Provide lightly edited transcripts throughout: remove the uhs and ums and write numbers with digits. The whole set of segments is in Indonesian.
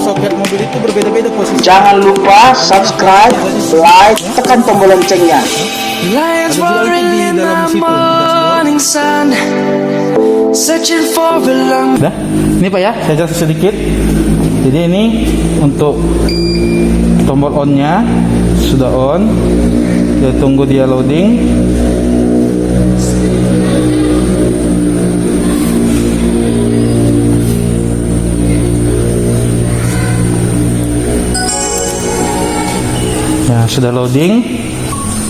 soket mobil itu berbeda-beda posisi. Jangan lupa subscribe, like, tekan tombol loncengnya. Lions Ada juga untuk roaring di in dalam the situ, di morning sun, searching for a long. Dah, ini Pak ya, saya jelaskan sedikit. Jadi ini untuk tombol on-nya sudah on. Kita tunggu dia loading. Nah, sudah loading.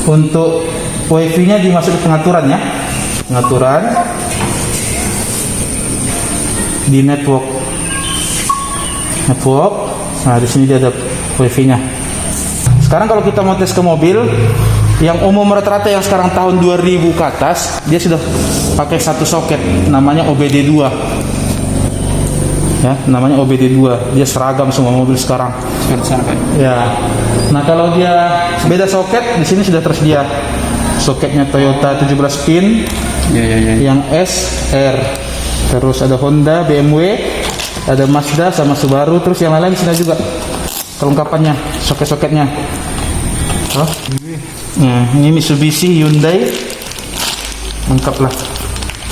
Untuk wifi-nya dimasuk ke pengaturan ya. Pengaturan di network. Nah, di sini dia ada wifi-nya. Sekarang kalau kita mau tes ke mobil yang umum rata-rata yang sekarang tahun 2000 ke atas, dia sudah pakai satu soket namanya OBD2. Ya, namanya OBD2. Dia seragam semua mobil sekarang. Ya. Nah, kalau dia beda soket, di sini sudah tersedia soketnya Toyota 17 pin, yang S, R. Terus ada Honda, BMW, ada Mazda sama Subaru, terus yang lain sudah juga kelengkapannya, soket-soketnya. Oh. Nah, ini Mitsubishi, Hyundai, lengkap lah.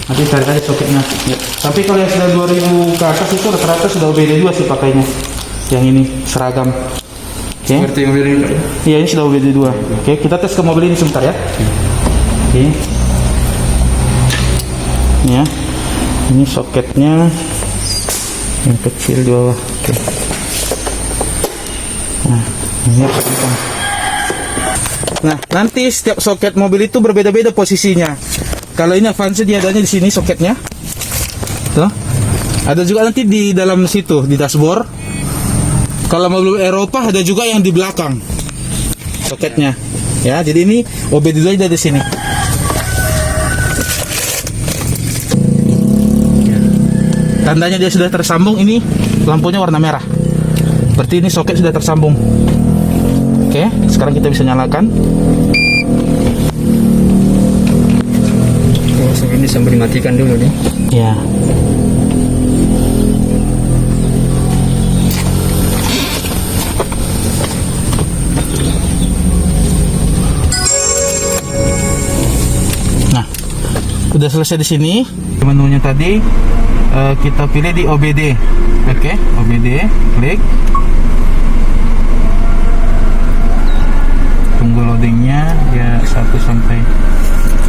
Nanti cari aja soketnya. Ya. Tapi kalau yang sudah 2000 ke atas itu rata-rata sudah OBD2 sih pakainya. Yang ini seragam. Oke. Seperti mobil ini Pak? Iya, ini sudah OBD2. Oke, kita tes ke mobil ini sebentar ya. Oke. Ya. Ini soketnya yang kecil di bawah. Oke. Nah, ini pasang. Nah, nanti setiap soket mobil itu berbeda-beda posisinya. Kalau ini Avanza dia adanya di sini soketnya. Tuh. Ada juga nanti di dalam situ di dashboard. Kalau mobil Eropa ada juga yang di belakang soketnya. Ya, jadi ini OBD2 ada di sini. Tandanya dia sudah tersambung, ini lampunya warna merah. Berarti ini soket sudah tersambung. Oke, sekarang kita bisa nyalakan. Oh, so ini sambil dimatikan dulu nih. Ya. Nah, udah selesai di sini. Menunya tadi kita pilih di OBD. Oke, OBD, klik. Tunggu loadingnya, dia 1 sampai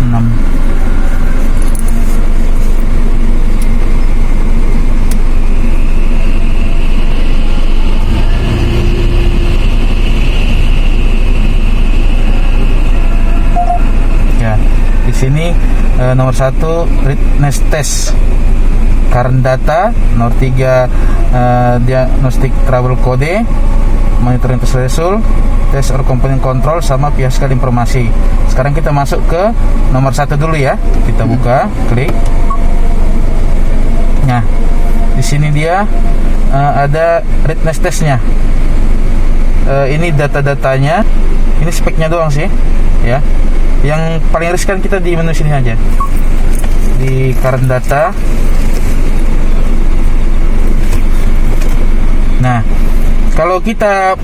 6. Ya, di sini nomor 1 readiness test, current data, nomor 3 diagnostic trouble code, monitoring test result, test or component control, sama physical informasi. Sekarang kita masuk ke nomor 1 dulu ya. Kita buka, klik. Nah, di sini dia ada readiness testnya. Ini data-datanya. Ini speknya doang sih, ya. Yang paling riskan kita di menu sini aja. Di current data. Nah, kalau kita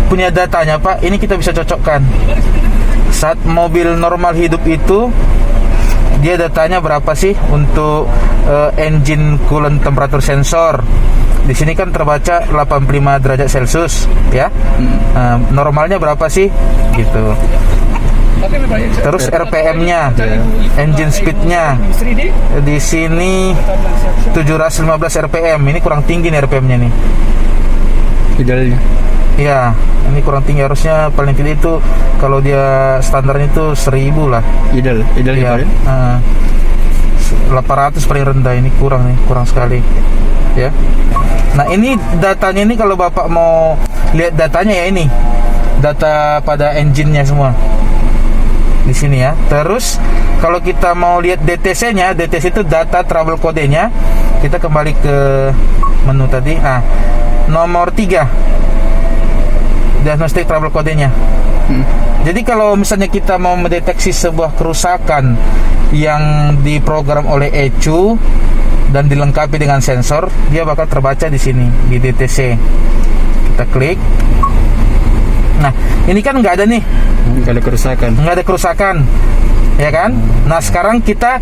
punya datanya Pak, ini kita bisa cocokkan. Saat mobil normal hidup itu, dia datanya berapa sih untuk engine coolant temperature sensor. Di sini kan terbaca 85 derajat Celcius, ya. Normalnya berapa sih? Gitu. Terus RPM-nya, engine speed-nya, di sini 715 RPM. Ini kurang tinggi nih RPM-nya nih. Idealnya. Ya, ini kurang tinggi, harusnya paling tidak itu kalau dia standarnya itu 1000 lah. Ideal Ya, 800 paling rendah, ini kurang nih, kurang sekali. Ya. Nah, ini datanya ini kalau Bapak mau lihat datanya ya ini. Data pada engine-nya semua. Di sini ya. Terus kalau kita mau lihat DTC-nya, DTC itu data trouble code-nya. Kita kembali ke menu tadi. Nah, nomor 3 diagnostic trouble code-nya. Jadi kalau misalnya kita mau mendeteksi sebuah kerusakan yang diprogram oleh ECU, dan dilengkapi dengan sensor, dia bakal terbaca di sini di DTC. Kita klik. Nah, ini kan nggak ada nih, Nggak ada kerusakan. nggak ada kerusakan, ya kan? Nah, sekarang kita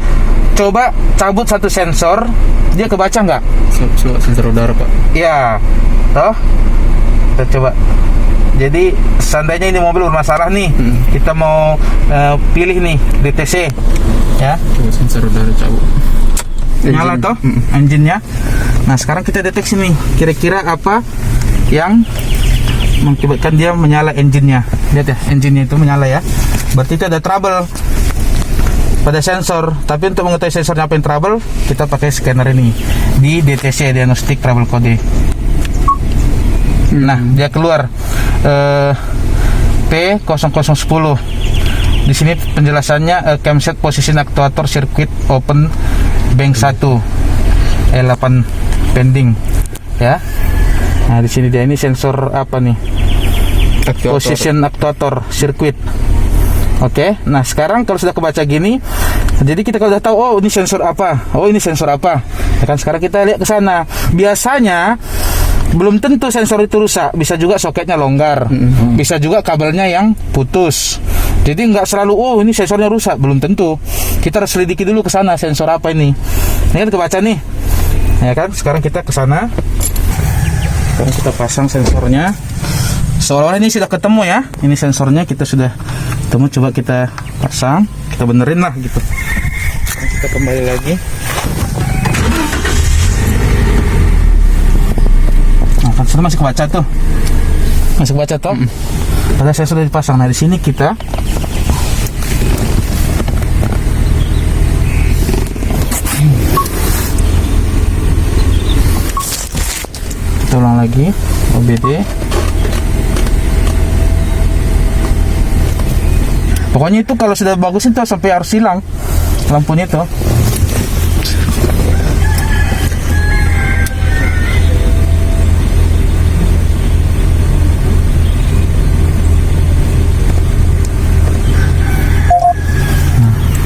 coba cabut satu sensor, dia kebaca nggak? Sensor udara, Pak. Ya, toh. Kita coba. Jadi seandainya ini mobil bermasalah nih, kita mau pilih nih DTC, ya. Coba sensor udara cabut. Nyala toh, engine-nya. Nah, sekarang kita deteksi nih, kira-kira apa yang mengakibatkan dia menyala engine-nya. Lihat ya, engine-nya itu menyala ya. Berarti itu ada trouble pada sensor. Tapi untuk mengetahui sensornya apa yang trouble, kita pakai scanner ini di DTC, Diagnostic Trouble Code. Nah, dia keluar P0010. Di sini penjelasannya camshaft position actuator circuit open bank 1 E8 pending, ya. Nah, di sini dia ini sensor apa nih? Position actuator circuit. Oke. Nah, sekarang kalau sudah kebaca gini, jadi kita kalau sudah tahu, oh ini sensor apa, oh ini sensor apa, ya kan. Sekarang kita lihat ke sana. Biasanya belum tentu sensor itu rusak, bisa juga soketnya longgar, bisa juga kabelnya yang putus. Jadi nggak selalu, oh ini sensornya rusak, belum tentu. Kita harus selidiki dulu ke sana, sensor apa ini. Ini kan kebaca nih, ya kan. Sekarang kita ke sana. Sekarang kita pasang sensornya. Seolah-olah ini sudah ketemu ya. Ini sensornya kita sudah ketemu. Coba kita pasang, kita benerin lah gitu. Kita kembali lagi. Nah, kan sudah masih kebaca tuh. Masih kebaca toh. Padahal saya sudah dipasang. Nah, di sini kita ulang lagi OBD. Pokoknya itu kalau sudah bagus itu sampai harus hilang lampunya itu.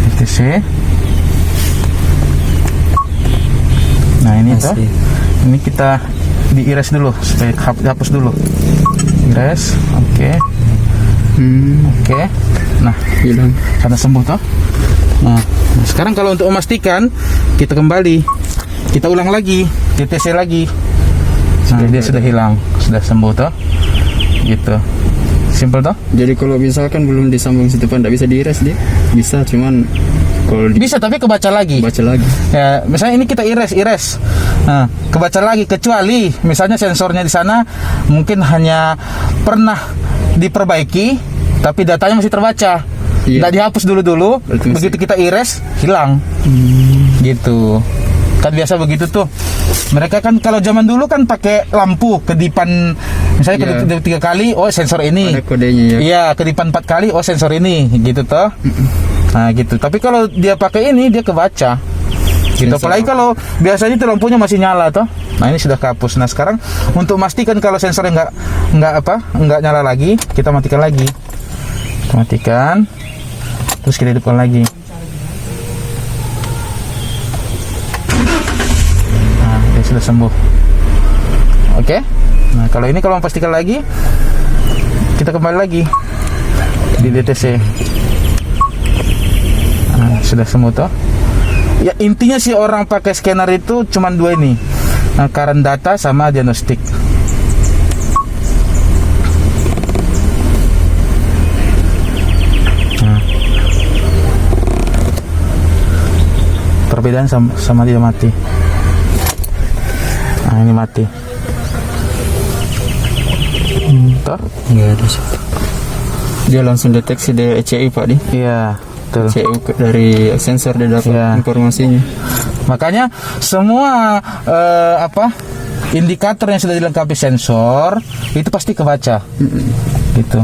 DTC. Nah, ini tuh. Ini kita di-erase dulu supaya dihapus dulu. Erase, oke. Oke. Nah, Hilang. karena sembuh toh. Nah, sekarang kalau untuk memastikan, kita kembali, kita ulang lagi, DTC lagi. Nah, dia sudah hilang, sudah sembuh toh. Gitu. Simple toh? Jadi kalau misalkan belum disambung situ Pak, nggak bisa di-erase dia? Bisa, cuman kalau Bisa, tapi kebaca lagi. dibaca lagi. Ya, misalnya ini kita erase. Nah, kebaca lagi, kecuali misalnya sensornya di sana mungkin hanya pernah diperbaiki, tapi datanya masih terbaca. Iya. Nggak dihapus dulu. Berarti masih- Begitu kita erase, hilang. Gitu. Kan biasa begitu tuh. Mereka kan kalau zaman dulu kan pakai lampu kedipan, misalnya Iya. kedip 3 kali, oh sensor ini. Ada kodenya ya. Iya, kedipan 4 kali, oh sensor ini, gitu toh. Nah, gitu. Tapi kalau dia pakai ini, dia kebaca. Gitu. Sensor Apalagi kalau biasanya itu lampunya masih nyala toh. Nah, ini sudah kehapus. Nah, sekarang untuk memastikan kalau sensornya nggak nyala lagi, kita matikan lagi. Kita matikan. Terus kita hidupkan lagi. Nah, dia sudah sembuh. Oke. Nah, kalau ini kalau memastikan lagi, kita kembali lagi di DTC. Nah, sudah sembuh toh. Ya, intinya sih orang pakai scanner itu cuman 2 ini. Nah, current data sama diagnostik. Nah. Perbedaan sama dia mati. Nah, ini mati. Toh? Nggak ada sih. Dia langsung deteksi dari ECU Pak di. Iya, betul. ECU dari sensor dia dapat Iya. informasinya. Makanya semua indikator yang sudah dilengkapi sensor itu pasti kebaca. Gitu.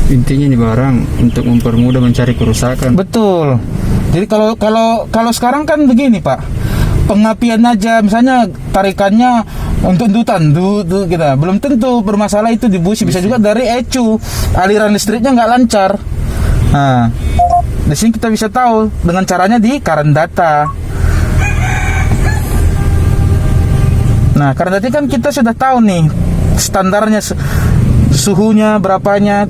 Intinya nih barang untuk mempermudah mencari kerusakan. Betul. Jadi kalau sekarang kan begini Pak, pengapian aja, misalnya tarikannya Untuk entutan tuh kita belum tentu bermasalah itu di busi, bisa juga dari ECU, aliran listriknya nggak lancar. Nah, di sini kita bisa tahu dengan caranya di current data. Nah, current data kan kita sudah tahu nih standarnya, suhunya berapanya.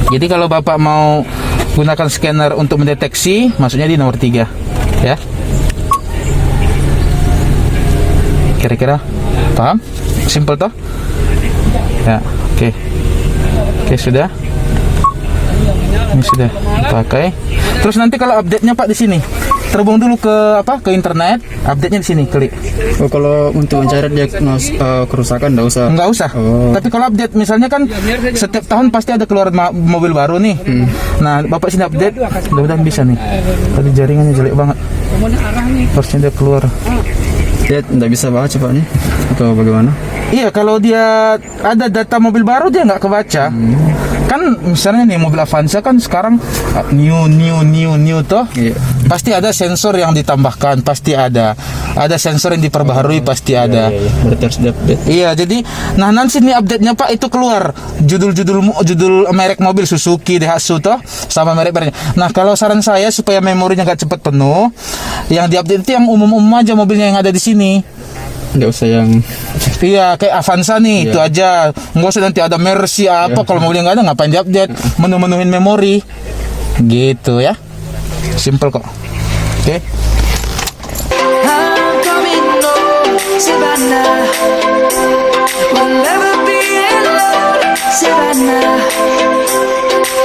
Jadi kalau Bapak mau gunakan scanner untuk mendeteksi, maksudnya di nomor 3 ya. Kira-kira paham? Simple toh? Ya, oke. Oke, sudah. Ini sudah pakai. Terus nanti kalau update-nya Pak di sini, terhubung dulu ke ke internet, update-nya di sini, klik. Oh, kalau untuk mencari diagnos kerusakan enggak usah. Enggak usah. Oh. Tapi kalau update misalnya kan setiap tahun pasti ada keluar mobil baru nih. Nah, Bapak sini update, mudah-mudahan bisa nih. Tadi jaringannya jelek banget. Harusnya dia keluar. Dia enggak bisa baca Pak nih atau bagaimana? Iya, kalau dia ada data mobil baru dia nggak kebaca. Kan misalnya nih mobil Avanza kan sekarang new toh. Iya. Pasti ada sensor yang ditambahkan, pasti ada sensor yang diperbaharui, pasti ada. Iya. Berarti harus di-update. Iya, jadi nah nanti nih update-nya Pak itu keluar judul merek mobil Suzuki, Daihatsu toh, sama merek-mereknya. Nah, kalau saran saya supaya memorinya nggak cepat penuh, yang diupdate itu yang umum-umum aja mobilnya yang ada di sini. Enggak usah yang Iya, kayak Avanza nih, itu aja. Nggak usah nanti ada Mercy apa, kalau mobilnya nggak ada ngapain diupdate, menu-menuhin memori. Gitu ya. Simple kok. Oke. I'm coming home, Savannah. We'll never be alone, Savannah.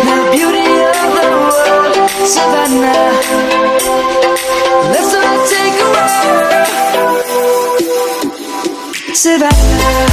The beauty of the world, Savannah. Let's all take a walk, Savannah.